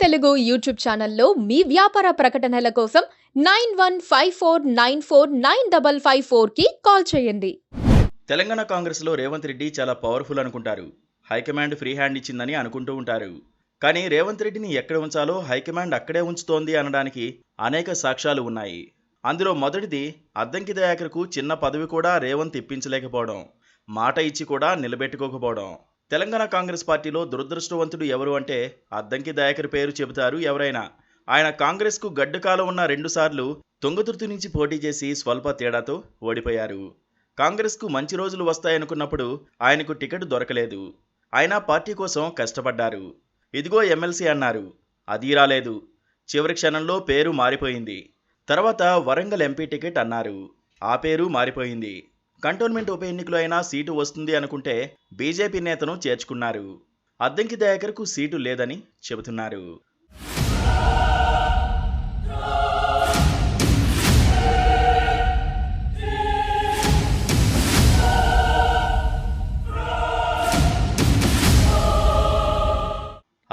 Telugu YouTube ఛానల్లో మీ వ్యాపార ప్రకటనల కోసం 9154949554 కి కాల్ చేయండి. తెలంగాణ కాంగ్రెస్లో రేవంత్ రెడ్డి చాలా పవర్ఫుల్ అనుకుంటారు. హైకమాండ్ ఫ్రీ హ్యాండ్ ఇచ్చిందని అనుకుంటూ ఉంటారు. కానీ రేవంత్ రెడ్డిని ఎక్కడ ఉంచాలో హైకమాండ్ అక్కడే ఉంచుతోంది అనడానికి అనేక సాక్ష్యాలు ఉన్నాయి. అందులో మొదటిది అద్దంకి దయాకర్కు చిన్న పదవి కూడా రేవంత్ ఇప్పించలేకపోవడం, మాట ఇచ్చి కూడా నిలబెట్టుకోకపోవడం. తెలంగాణ కాంగ్రెస్ పార్టీలో దురదృష్టవంతుడు ఎవరు అంటే అద్దంకి దయాకర్ పేరు చెబుతారు ఎవరైనా. ఆయన కాంగ్రెస్కు గడ్డుకాలం ఉన్న 2 సార్లు తుంగతుర్తి నుంచి పోటీ చేసి స్వల్ప తేడాతో ఓడిపోయారు. కాంగ్రెస్కు మంచి రోజులు వస్తాయనుకున్నప్పుడు ఆయనకు టికెట్ దొరకలేదు. ఆయన పార్టీ కోసం కష్టపడ్డారు. ఇదిగో ఎమ్మెల్సీ అన్నారు, అది రాలేదు. చివరి క్షణంలో పేరు మారిపోయింది. తర్వాత వరంగల్ ఎంపీ టికెట్ అన్నారు, ఆ పేరు మారిపోయింది. కంటోన్మెంట్ ఉప ఎన్నికలో అయినా సీటు వస్తుంది అనుకుంటే బీజేపీ నేతను చేర్చుకున్నారు. అద్దంకి దయాకర్కు సీటు లేదని చెబుతున్నారు.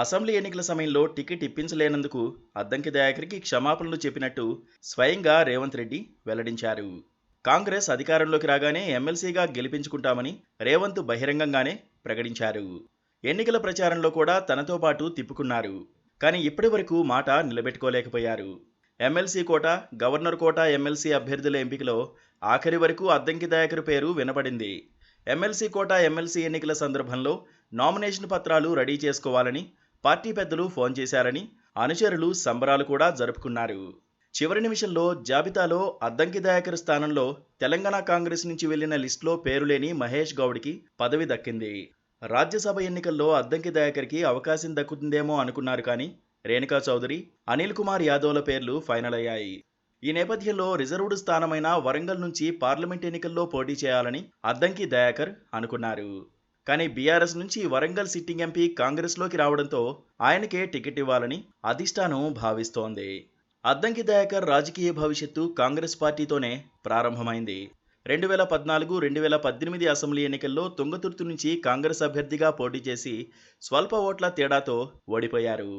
అసెంబ్లీ ఎన్నికల సమయంలో టికెట్ ఇప్పించలేనందుకు అద్దంకి దయాకర్కి క్షమాపణలు చెప్పినట్టు స్వయంగా రేవంత్ రెడ్డి వెల్లడించారు. కాంగ్రెస్ అధికారంలోకి రాగానే ఎమ్మెల్సీగా గెలిపించుకుంటామని రేవంత్ బహిరంగంగానే ప్రకటించారు. ఎన్నికల ప్రచారంలో కూడా తనతో పాటు తిప్పుకున్నారు. కానీ ఇప్పటి వరకు మాట నిలబెట్టుకోలేకపోయారు. ఎమ్మెల్సీ కోట, గవర్నర్ కోట ఎమ్మెల్సీ అభ్యర్థుల ఎంపికలో ఆఖరి వరకు అద్దంకి దయాకర్ పేరు వినపడింది. ఎమ్మెల్సీ కోట ఎమ్మెల్సీ ఎన్నికల సందర్భంలో నామినేషన్ పత్రాలు రెడీ చేసుకోవాలని పార్టీ పెద్దలు ఫోన్ చేశారని అనుచరులు సంబరాలు కూడా జరుపుకున్నారు. చివరి నిమిషంలో జాబితాలో అద్దంకి దయాకర్ స్థానంలో తెలంగాణ కాంగ్రెస్ నుంచి వెళ్లిన లిస్టులో పేరు లేని మహేష్ గౌడ్కి పదవి దక్కింది. రాజ్యసభ ఎన్నికల్లో అద్దంకి దయాకర్కి అవకాశం దక్కుతుందేమో అనుకున్నారు. కానీ రేణుకా చౌదరి, అనిల్ కుమార్ యాదవ్ల పేర్లు ఫైనల్ అయ్యాయి. ఈ నేపథ్యంలో రిజర్వ్డ్ స్థానమైన వరంగల్ నుంచి పార్లమెంట్ ఎన్నికల్లో పోటీ చేయాలని అద్దంకి దయాకర్ అనుకున్నారు. కానీ బీఆర్ఎస్ నుంచి వరంగల్ సిట్టింగ్ ఎంపీ కాంగ్రెస్లోకి రావడంతో ఆయనకే టికెట్ ఇవ్వాలని అధిష్టానం భావిస్తోంది. అద్దంకి దయాకర్ రాజకీయ భవిష్యత్తు కాంగ్రెస్ పార్టీతోనే ప్రారంభమైంది. 2014-2018 అసెంబ్లీ ఎన్నికల్లో తుంగతుర్తి నుంచి కాంగ్రెస్ అభ్యర్థిగా పోటీ చేసి స్వల్ప ఓట్ల తేడాతో ఓడిపోయారు.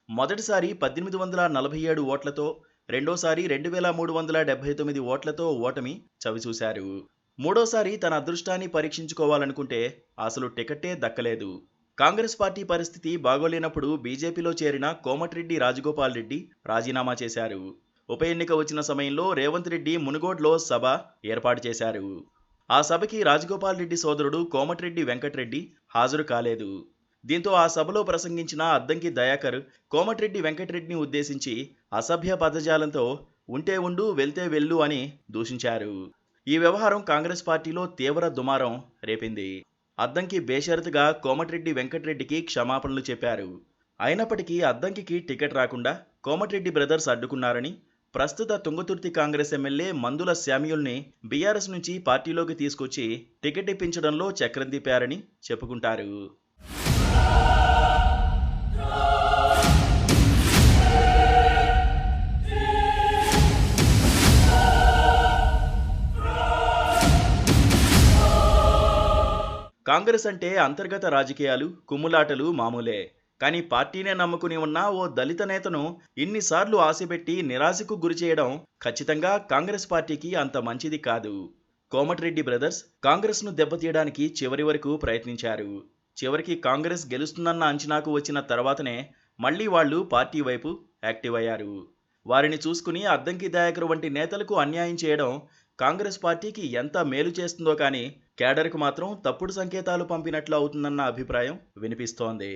మొదటిసారి 1847 ఓట్లతో, రెండోసారి 2379 ఓట్లతో ఓటమి చవిచూశారు. మూడోసారి తన అదృష్టాన్ని పరీక్షించుకోవాలనుకుంటే అసలు టికెట్టే దక్కలేదు. కాంగ్రెస్ పార్టీ పరిస్థితి బాగోలేనప్పుడు బీజేపీలో చేరిన కోమటిరెడ్డి రాజగోపాల్ రెడ్డి రాజీనామా చేశారు. ఉప ఎన్నిక వచ్చిన సమయంలో రేవంత్ రెడ్డి మునుగోడ్లో సభ ఏర్పాటు చేశారు. ఆ సభకి రాజగోపాల్ రెడ్డి సోదరుడు కోమటిరెడ్డి వెంకటరెడ్డి హాజరు కాలేదు. దీంతో ఆ సభలో ప్రసంగించిన అద్దంకి దయాకర్ కోమటిరెడ్డి వెంకటరెడ్డిని ఉద్దేశించి అసభ్య పదజాలంతో ఉంటే ఉండు వెళ్తే వెళ్ళు అని దూషించారు. ఈ వ్యవహారం కాంగ్రెస్ పార్టీలో తీవ్ర దుమారం రేపింది. అద్దంకి బేషరతుగా కోమటిరెడ్డి వెంకటరెడ్డికి క్షమాపణలు చెప్పారు. అయినప్పటికీ అద్దంకి టికెట్ రాకుండా కోమటిరెడ్డి బ్రదర్స్ అడ్డుకున్నారని, ప్రస్తుత తుంగతుర్తి కాంగ్రెస్ ఎమ్మెల్యే మందుల శామ్యూల్ని బీఆర్ఎస్ నుంచి పార్టీలోకి తీసుకొచ్చి టికెట్ ఇప్పించడంలో చక్రం తిప్పారని చెప్పుకుంటారు. కాంగ్రెస్ అంటే అంతర్గత రాజకీయాలు, కుమ్ములాటలు మామూలే. కానీ పార్టీనే నమ్ముకుని ఉన్న ఓ దళిత నేతను ఇన్నిసార్లు ఆశపెట్టి నిరాశకు గురిచేయడం ఖచ్చితంగా కాంగ్రెస్ పార్టీకి అంత మంచిది కాదు. కోమటిరెడ్డి బ్రదర్స్ కాంగ్రెస్ను దెబ్బతీయడానికి చివరి వరకు ప్రయత్నించారు. చివరికి కాంగ్రెస్ గెలుస్తుందన్న అంచనాకు వచ్చిన తర్వాతనే మళ్లీ వాళ్లు పార్టీ వైపు యాక్టివ్ అయ్యారు. వారిని చూసుకుని అద్దంకి దయాకర్ వంటి నేతలకు అన్యాయం చేయడం కాంగ్రెస్ పార్టీకి ఎంత మేలు చేస్తుందో కానీ కేడర్కు మాత్రం తప్పుడు సంకేతాలు పంపినట్లు అవుతుందన్న అభిప్రాయం వినిపిస్తోంది.